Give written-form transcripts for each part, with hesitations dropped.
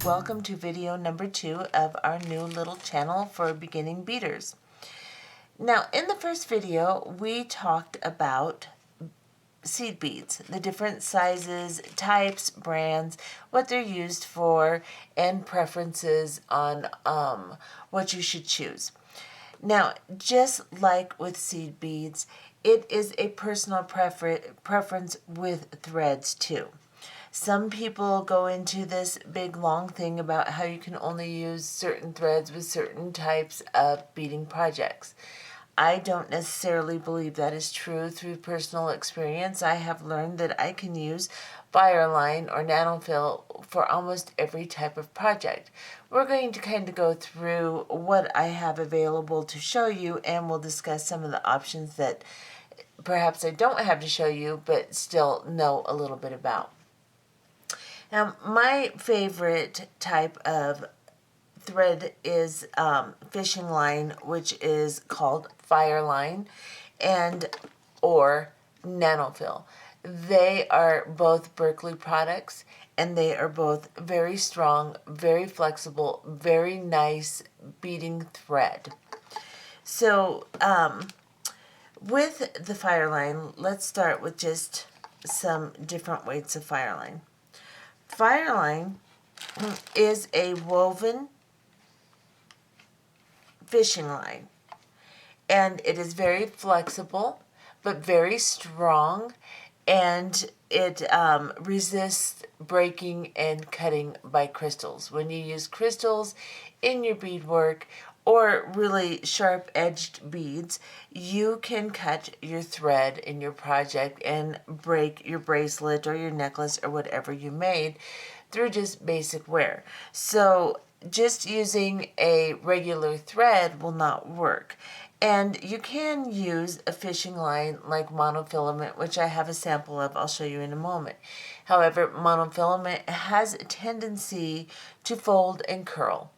welcome to video number 2 of our new little channel for beginning beaders. Now, in the first video, we talked about seed beads, the different sizes, types, brands, what they're used for, and preferences on what you should choose. Now, just like with seed beads, it is a personal preference with threads too. Some people go into this big long thing about how you can only use certain threads with certain types of beading projects. I don't necessarily believe that is true. Through personal experience, I have learned that I can use Fireline or Nanofill for almost every type of project. We're going to kind of go through what I have available to show you, and we'll discuss some of the options that perhaps I don't have to show you, but still know a little bit about. Now, my favorite type of thread is fishing line, which is called Fireline and or Nanofill. They are both Berkeley products, and they are both very strong, very flexible, very nice beading thread. So with the Fireline, let's start with just some different weights of Fireline. Fireline is a woven fishing line, and it is very flexible but very strong, and it resists breaking and cutting by crystals. When you use crystals in your beadwork or really sharp-edged beads, you can cut your thread in your project and break your bracelet or your necklace or whatever you made through just basic wear. So just using a regular thread will not work. And you can use a fishing line like monofilament, which I have a sample of. I'll show you in a moment. However, monofilament has a tendency to fold and curl.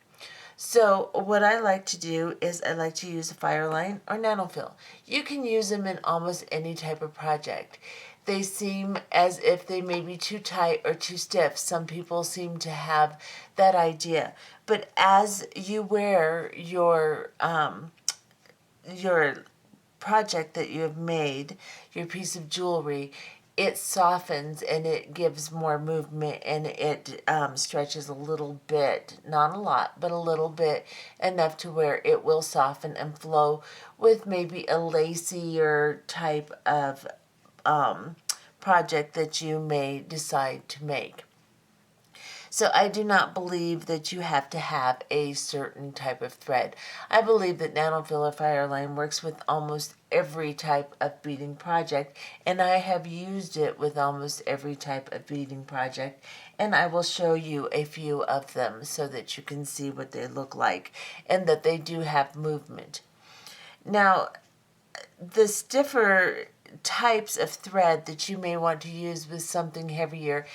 So what I like to do is I like to use a Fireline or Nanofill. You can use them in almost any type of project. They seem as if they may be too tight or too stiff. Some people seem to have that idea. But as you wear your project that you have made, your piece of jewelry, it softens and it gives more movement, and it stretches a little bit, not a lot, but a little bit, enough to where it will soften and flow with maybe a lacier type of project that you may decide to make. So I do not believe that you have to have a certain type of thread. I believe that Nanofill or Fireline works with almost every type of beading project, and I have used it with almost every type of beading project, and I will show you a few of them so that you can see what they look like and that they do have movement. Now, the stiffer types of thread that you may want to use with something heavier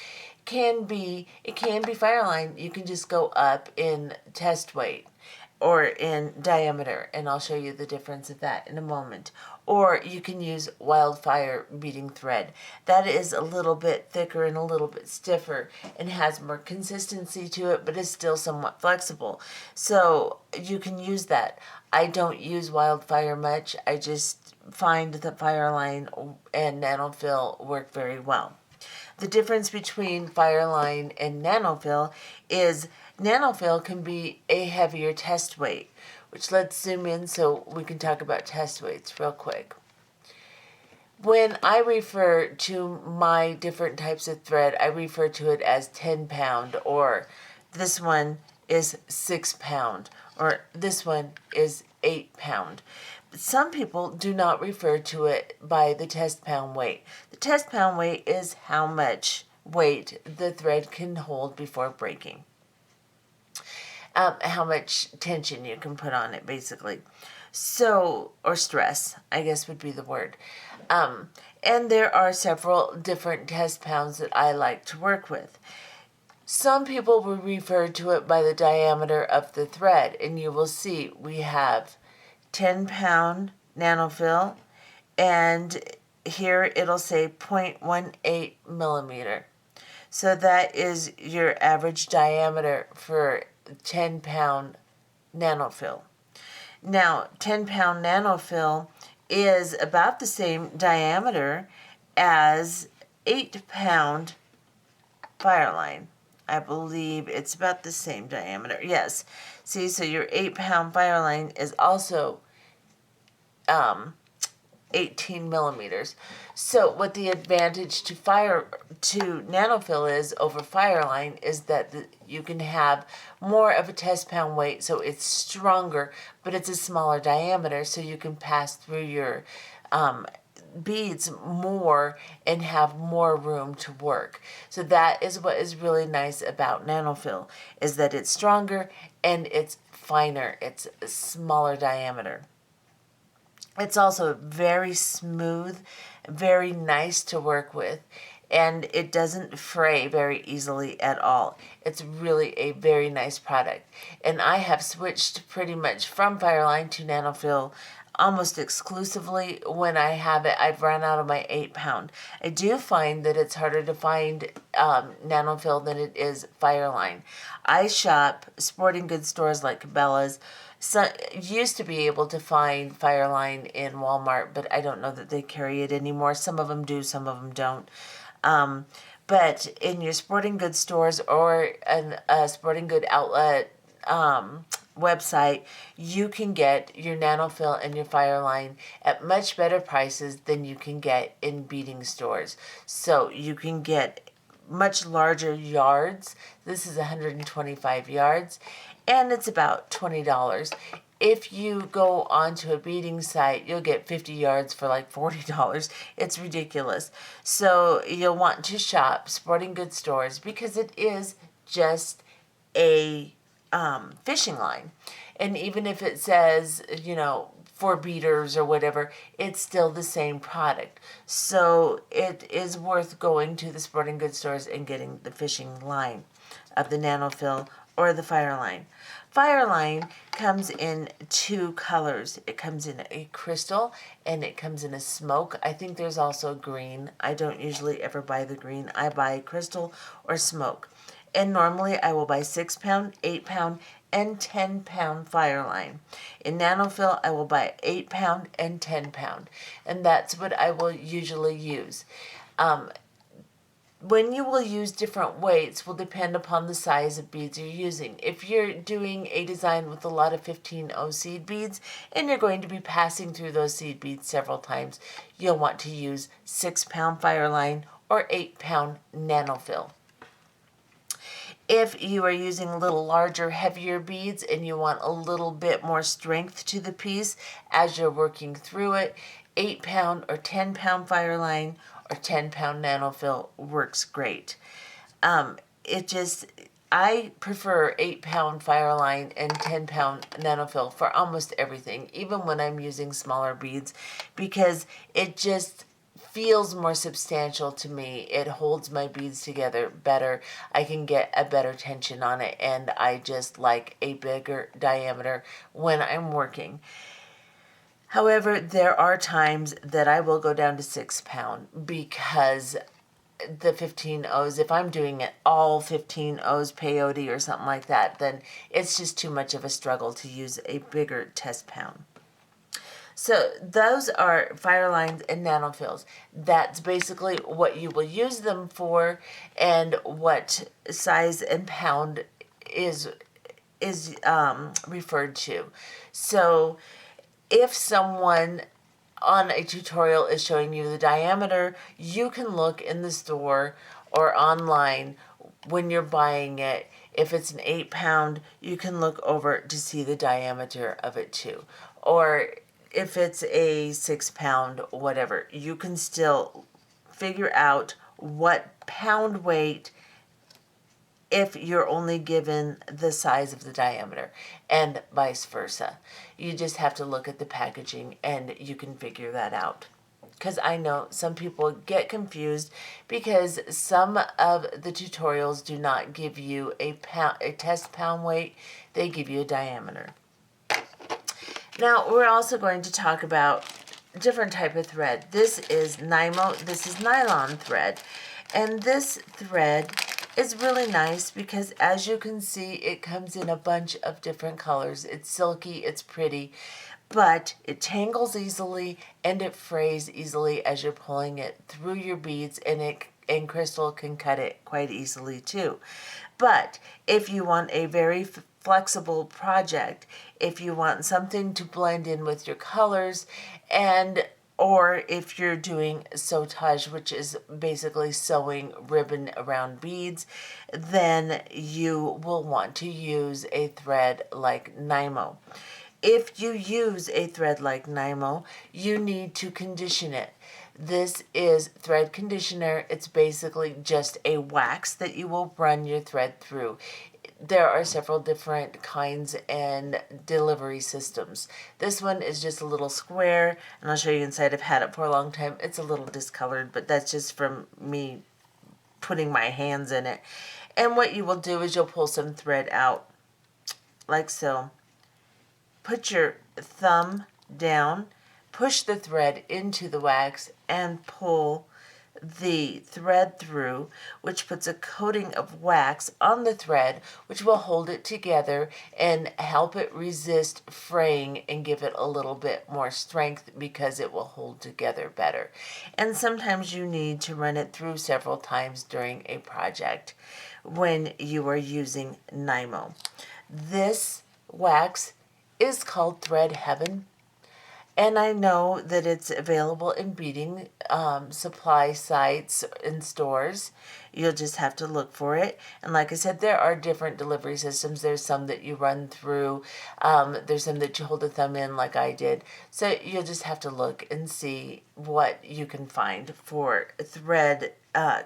can be Fireline. You can just go up in test weight or in diameter, and I'll show you the difference of that in a moment. Or you can use Wildfire beading thread. That is a little bit thicker and a little bit stiffer and has more consistency to it, but is still somewhat flexible. So you can use that. I don't use Wildfire much. I just find that Fireline and Nanofill work very well. The difference between Fireline and Nanofill is Nanofill can be a heavier test weight, which let's zoom in so we can talk about test weights real quick. When I refer to my different types of thread, I refer to it as 10 pound, or this one is 6 pound, or this one is 8 pound. But some people do not refer to it by the test pound weight. The test pound weight is how much weight the thread can hold before breaking. How much tension you can put on it, basically. So, or stress, I guess would be the word. And there are several different test pounds that I like to work with. Some people will refer to it by the diameter of the thread, and you will see we have 10 pound Nanofill, and here it'll say 0.18 millimeter. So that is your average diameter for 10-pound nanofill. Now, 10-pound nanofill is about the same diameter as 8-pound Fireline. I believe it's about the same diameter. Yes. See, so your 8-pound Fireline is also 18 millimeters. So what the advantage to nanofill is over Fireline is that you can have more of a test pound weight, so it's stronger, but it's a smaller diameter, so you can pass through your beads more and have more room to work. So that is what is really nice about nanofill, is that it's stronger and it's finer. It's a smaller diameter. It's also very smooth, very nice to work with, and it doesn't fray very easily at all. It's really a very nice product. And I have switched pretty much from Fireline to Nanofill almost exclusively when I have it. I've run out of my 8-pound. I do find that it's harder to find Nanofill than it is Fireline. I shop sporting goods stores like Cabela's. So, used to be able to find Fireline in Walmart, but I don't know that they carry it anymore. Some of them do, some of them don't. But in your sporting goods stores or a sporting good outlet website, you can get your Nanofill and your Fireline at much better prices than you can get in beading stores. So you can get much larger yards. This is 125 yards, and it's about $20. If you go onto a beading site, you'll get 50 yards for like $40. It's ridiculous. So you'll want to shop sporting goods stores because it is just a fishing line. And even if it says, for beaters or whatever, it's still the same product. So it is worth going to the sporting goods stores and getting the fishing line of the Nanofill or the Fireline. Fireline comes in 2 colors. It comes in a crystal and it comes in a smoke. I think there's also green. I don't usually ever buy the green. I buy crystal or smoke. And normally I will buy 6-pound, 8-pound, and 10-pound Fireline. In Nanofill, I will buy 8-pound and 10-pound. And that's what I will usually use. When you will use different weights will depend upon the size of beads you're using. If you're doing a design with a lot of 15-0 seed beads and you're going to be passing through those seed beads several times, you'll want to use 6-pound Fireline or 8-pound Nanofill. If you are using a little larger, heavier beads and you want a little bit more strength to the piece as you're working through it, 8-pound or 10-pound Fireline or 10-pound Nanofill works great. I prefer 8-pound Fireline and 10-pound Nanofill for almost everything, even when I'm using smaller beads, because it just feels more substantial to me. It holds my beads together better. I can get a better tension on it, and I just like a bigger diameter when I'm working. However, there are times that I will go down to 6-pound because the 15-0s, if I'm doing it all 15-0s peyote or something like that, then it's just too much of a struggle to use a bigger test pound. So those are Firelines and Nanofills. That's basically what you will use them for and what size and pound is referred to. So if someone on a tutorial is showing you the diameter, you can look in the store or online when you're buying it. If it's an 8-pound, you can look over to see the diameter of it too. Or if it's a 6-pound, whatever, you can still figure out what pound weight if you're only given the size of the diameter, and vice versa. You just have to look at the packaging and you can figure that out. Because I know some people get confused because some of the tutorials do not give you a test pound weight, they give you a diameter. Now, we're also going to talk about different type of thread. This is Nymo, this is nylon thread. And this thread is really nice because, as you can see, it comes in a bunch of different colors. It's silky, it's pretty, but it tangles easily and it frays easily as you're pulling it through your beads, and crystal can cut it quite easily too. But if you want a very flexible project, if you want something to blend in with your colors, and or if you're doing sautage, which is basically sewing ribbon around beads, then you will want to use a thread like Nymo. If you use a thread like Nymo, you need to condition it. This is thread conditioner. It's basically just a wax that you will run your thread through. There are several different kinds and delivery systems. This one is just a little square, and I'll show you inside. I've had it for a long time. It's a little discolored, but that's just from me putting my hands in it. And what you will do is you'll pull some thread out, like so. Put your thumb down, push the thread into the wax, and pull the thread through, which puts a coating of wax on the thread, which will hold it together and help it resist fraying and give it a little bit more strength because it will hold together better. And sometimes you need to run it through several times during a project when you are using Nymo. This wax is called Thread Heaven, and I know that it's available in beading supply sites and stores. You'll just have to look for it. And like I said, there are different delivery systems. There's some that you run through. There's some that you hold the thumb in like I did. So you'll just have to look and see what you can find for thread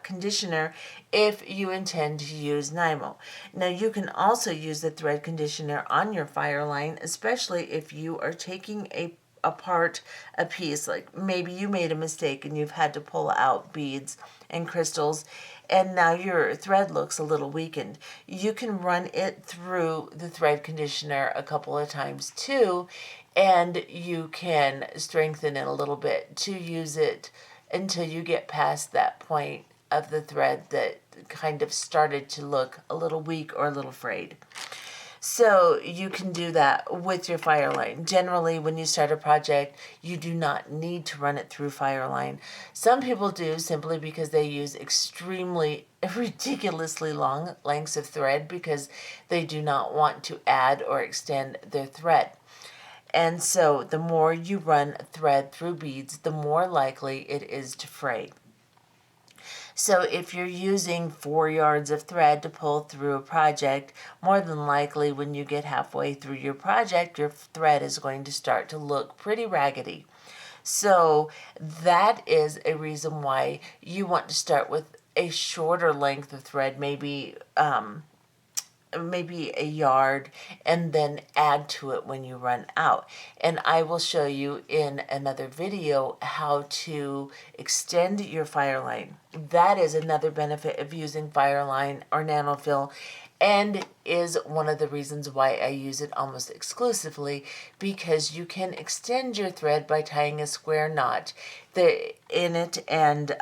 conditioner if you intend to use Nymo. Now you can also use the thread conditioner on your fire line, especially if you are taking apart a piece. Like maybe you made a mistake and you've had to pull out beads and crystals, and now your thread looks a little weakened. You can run it through the thread conditioner a couple of times too, and you can strengthen it a little bit to use it until you get past that point of the thread that kind of started to look a little weak or a little frayed. So you can do that with your Fireline. Generally, when you start a project, you do not need to run it through Fireline. Some people do simply because they use extremely, ridiculously long lengths of thread because they do not want to add or extend their thread. And so the more you run thread through beads, the more likely it is to fray. So if you're using 4 yards of thread to pull through a project, more than likely when you get halfway through your project, your thread is going to start to look pretty raggedy. So that is a reason why you want to start with a shorter length of thread, maybe a yard, and then add to it when you run out. And I will show you in another video how to extend your Fireline. That is another benefit of using Fireline or Nanofill, and is one of the reasons why I use it almost exclusively, because you can extend your thread by tying a square knot in it, and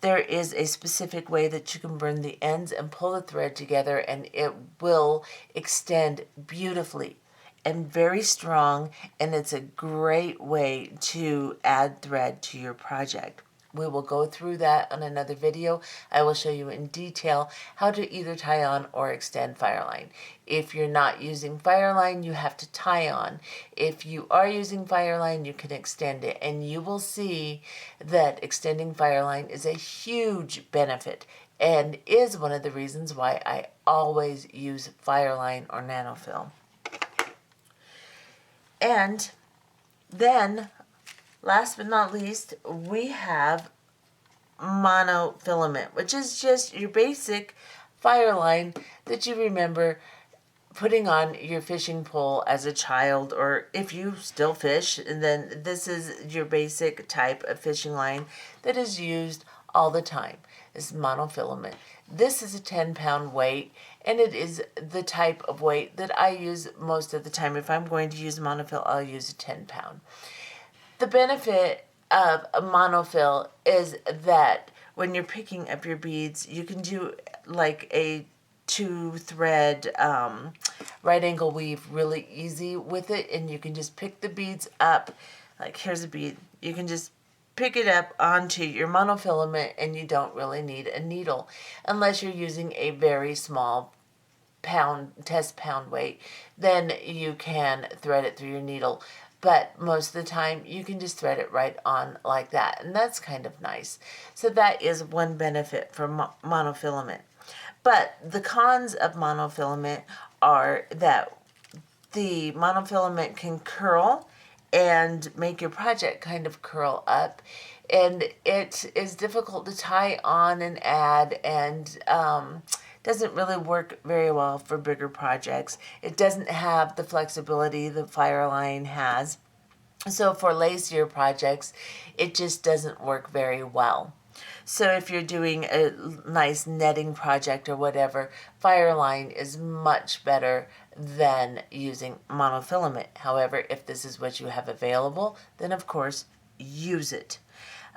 there is a specific way that you can burn the ends and pull the thread together, and it will extend beautifully and very strong, and it's a great way to add thread to your project. We will go through that on another video. I will show you in detail how to either tie on or extend Fireline. If you're not using Fireline, you have to tie on. If you are using Fireline, you can extend it, and you will see that extending Fireline is a huge benefit and is one of the reasons why I always use Fireline or Nanofill. And then, last but not least, we have Monofilament, which is just your basic Fireline that you remember putting on your fishing pole as a child, or if you still fish, and then this is your basic type of fishing line that is used all the time, is monofilament. This is a 10-pound weight, and it is the type of weight that I use most of the time. If I'm going to use monofill, I'll use a 10-pound. The benefit of a monofill is that when you're picking up your beads, you can do like a 2-thread right angle weave really easy with it, and you can just pick the beads up. Like here's a bead, you can just pick it up onto your monofilament, and you don't really need a needle unless you're using a very small test pound weight. Then you can thread it through your needle, but most of the time you can just thread it right on like that, and that's kind of nice. So that is one benefit for monofilament. But the cons of monofilament are that the monofilament can curl and make your project kind of curl up, and it is difficult to tie on and add, and doesn't really work very well for bigger projects. It doesn't have the flexibility the Fireline has. So for lacier projects, it just doesn't work very well. So if you're doing a nice netting project or whatever, Fireline is much better than using monofilament. However, if this is what you have available, then of course use it.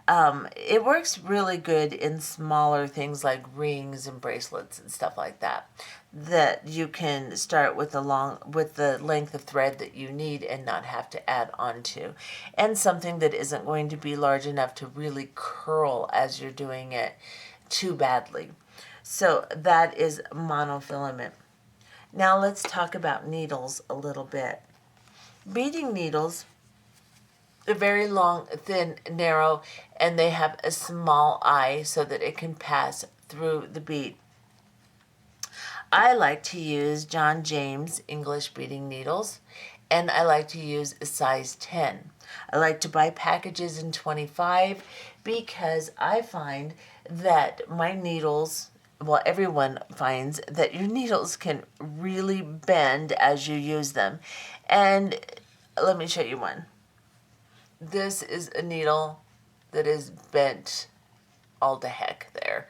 It works really good in smaller things like rings and bracelets and stuff like that. That you can start with the length of thread that you need and not have to add onto, and something that isn't going to be large enough to really curl as you're doing it too badly. So that is monofilament. Now let's talk about needles a little bit. Beading needles, they're very long, thin, narrow, and they have a small eye so that it can pass through the bead. I like to use John James English beading needles, and I like to use a size 10. I like to buy packages in 25 because I find that my needles, well, everyone finds that your needles can really bend as you use them. And let me show you one. This is a needle that is bent all to heck there.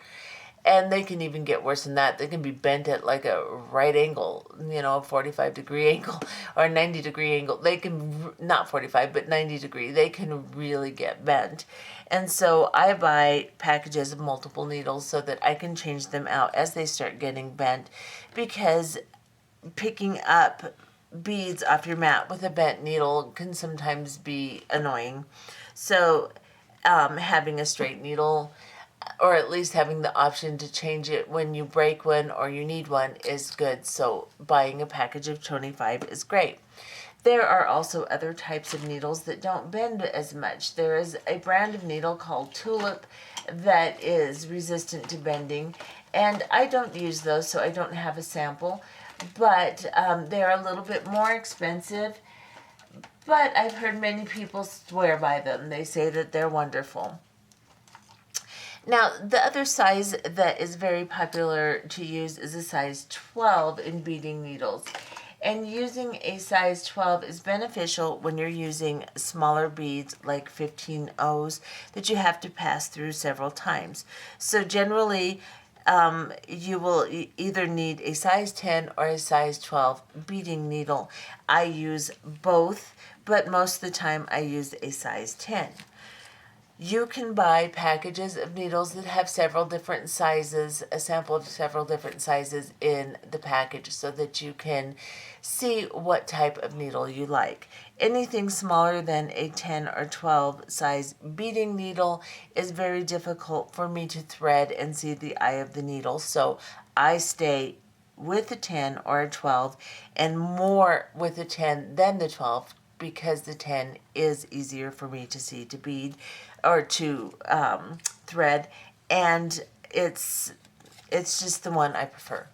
And they can even get worse than that. They can be bent at like a right angle, a 45-degree angle or a 90-degree angle. They can, not 45, but 90 degree. They can really get bent. And so I buy packages of multiple needles so that I can change them out as they start getting bent, because picking up beads off your mat with a bent needle can sometimes be annoying. So having a straight needle, or at least having the option to change it when you break one or you need one, is good. So buying a package of 25 is great. There are also other types of needles that don't bend as much. There is a brand of needle called Tulip that is resistant to bending, and I don't use those, so I don't have a sample. But they're a little bit more expensive, but I've heard many people swear by them. They say that they're wonderful. Now, the other size that is very popular to use is a size 12 in beading needles. And using a size 12 is beneficial when you're using smaller beads like 15 O's that you have to pass through several times. So generally, you will either need a size 10 or a size 12 beading needle. I use both, but most of the time I use a size 10. You can buy packages of needles that have several different sizes, a sample of several different sizes in the package, so that you can see what type of needle you like. Anything smaller than a 10 or 12 size beading needle is very difficult for me to thread and see the eye of the needle, so I stay with a 10 or a 12, and more with a 10 than the 12, because the 10 is easier for me to see, to bead or to thread, and it's just the one I prefer.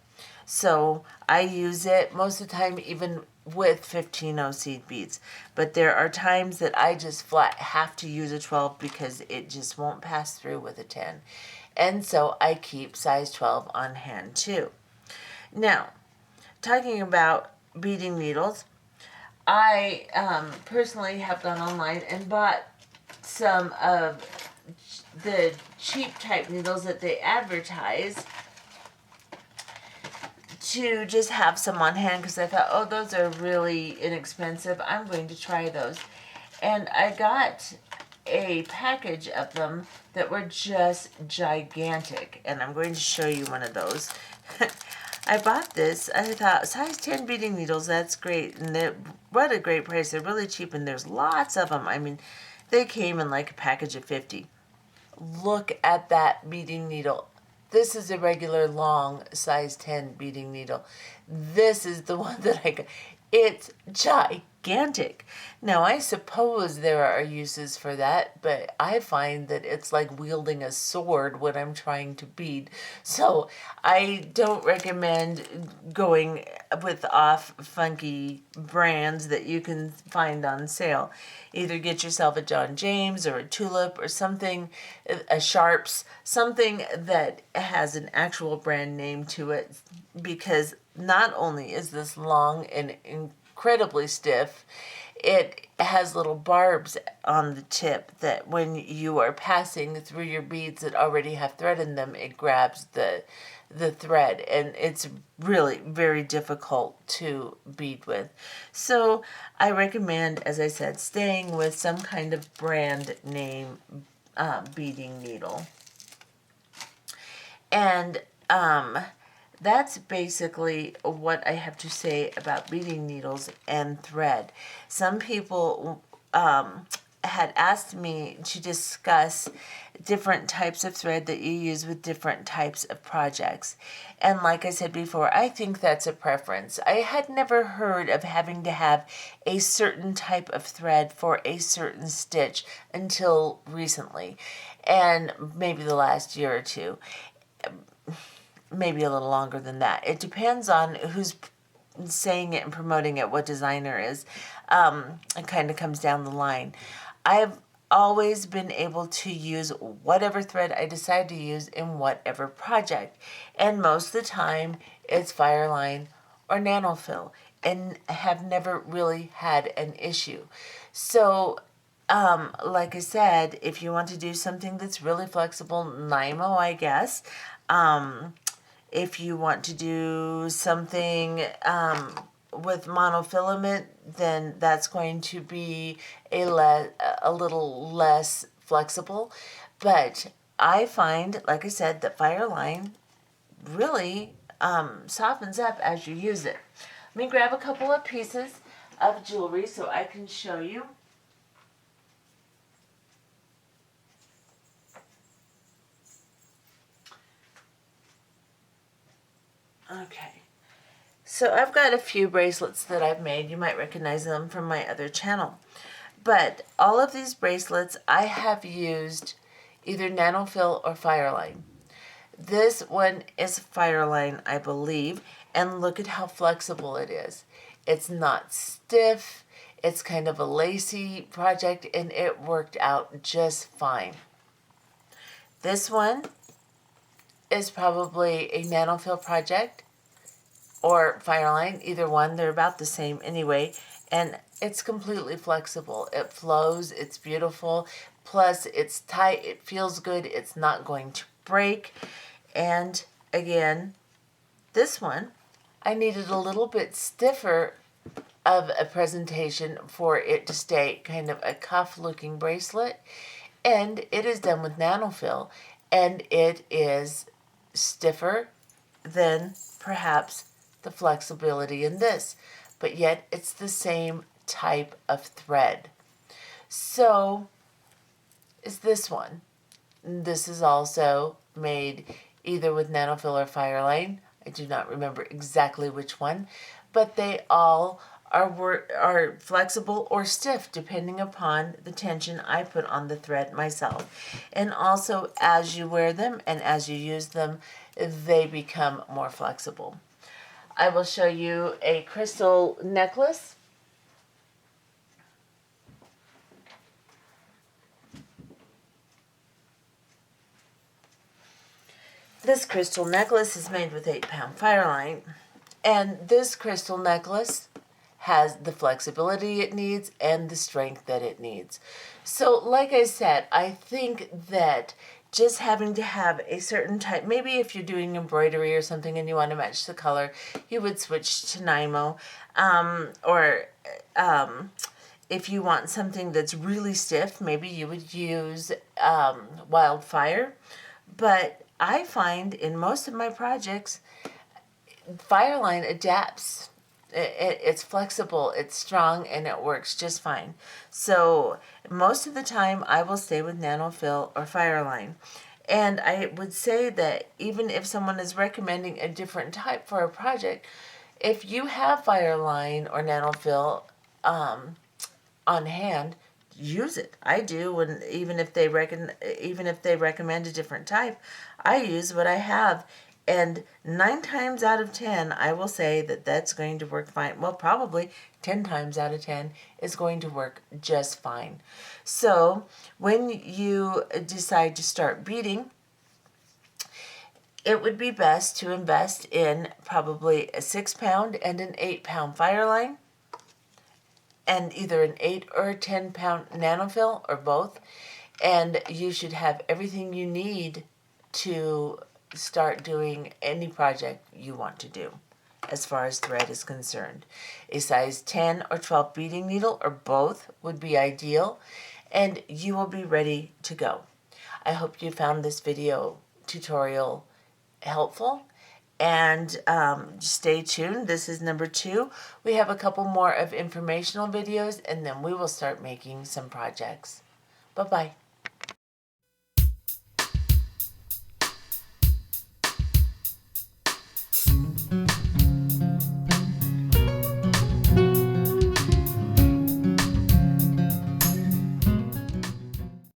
So I use it most of the time, even with 15 seed beads. But there are times that I just flat have to use a 12 because it just won't pass through with a 10. And so I keep size 12 on hand too. Now, talking about beading needles, I personally have gone online and bought some of the cheap type needles that they advertise to just have some on hand, because I thought, oh, those are really inexpensive. I'm going to try those. And I got a package of them that were just gigantic, and I'm going to show you one of those. I bought this. I thought size 10 beading needles, that's great, and what a great price. They're really cheap, and there's lots of them. I mean, they came in like a package of 50. Look at that beading needle. This is a regular long size 10 beading needle. This is the one that I got. It's gigantic. Now, I suppose there are uses for that, but I find that it's like wielding a sword when I'm trying to bead. So I don't recommend going with off funky brands that you can find on sale. Either get yourself a John James or a Tulip or something, a Sharps, something that has an actual brand name to it, because not only is this long and incredibly stiff, it has little barbs on the tip that when you are passing through your beads that already have thread in them, it grabs the thread, and it's really very difficult to bead with. So I recommend, as I said, staying with some kind of brand name beading needle. And that's basically what I have to say about beading needles and thread. Some people had asked me to discuss different types of thread that you use with different types of projects. And like I said before, I think that's a preference. I had never heard of having to have a certain type of thread for a certain stitch until recently, and maybe the last year or two. Maybe a little longer than that. It depends on who's saying it and promoting it, what designer is. It kind of comes down the line. I've always been able to use whatever thread I decide to use in whatever project. And most of the time, it's Fireline or Nanofill, and have never really had an issue. So, like I said, if you want to do something that's really flexible, Nymo, I guess. If you want to do something with monofilament, then that's going to be a little less flexible. But I find, like I said, that Fireline really softens up as you use it. Let me grab a couple of pieces of jewelry so I can show you. Okay, so I've got a few bracelets that I've made. You might recognize them from my other channel. But all of these bracelets, I have used either Nanofill or Fireline. This one is Fireline, I believe, and look at how flexible it is. It's not stiff, it's kind of a lacy project, and it worked out just fine. This one is probably a Nanofill project or Fireline, either one. They're about the same anyway, and it's completely flexible. It flows, it's beautiful, plus it's tight, it feels good, it's not going to break. And again, this one, I needed a little bit stiffer of a presentation for it to stay kind of a cuff looking bracelet, and it is done with Nanofill, and it is stiffer than perhaps the flexibility in this, but yet it's the same type of thread. So is this one. This is also made either with Nanofill or Fireline. I do not remember exactly which one, but they all are flexible or stiff depending upon the tension I put on the thread myself. And also, as you wear them and as you use them, they become more flexible. I will show you a crystal necklace. This crystal necklace is made with 8-pound Fireline, and this crystal necklace has the flexibility it needs and the strength that it needs. So like I said, I think that just having to have a certain type, maybe if you're doing embroidery or something and you want to match the color, you would switch to Nymo, or If you want something that's really stiff, maybe you would use Wildfire. But I find in most of my projects, Fireline adapts. It's flexible, it's strong, and it works just fine. So most of the time, I will stay with Nanofill or Fireline. And I would say that even if someone is recommending a different type for a project, if you have Fireline or Nanofill on hand, use it. I do, and even if they recommend a different type, I use what I have. And 9 times out of 10, I will say that that's going to work fine. Well, probably 10 times out of 10 is going to work just fine. So when you decide to start beading, it would be best to invest in probably a 6-pound and an 8-pound Fireline, and either an 8 or a 10-pound Nanofill or both. And you should have everything you need to start doing any project you want to do as far as thread is concerned. A size 10 or 12 beading needle or both would be ideal, and you will be ready to go. I hope you found this video tutorial helpful, and stay tuned. This is number 2. We have a couple more of informational videos, and then we will start making some projects. Bye-bye.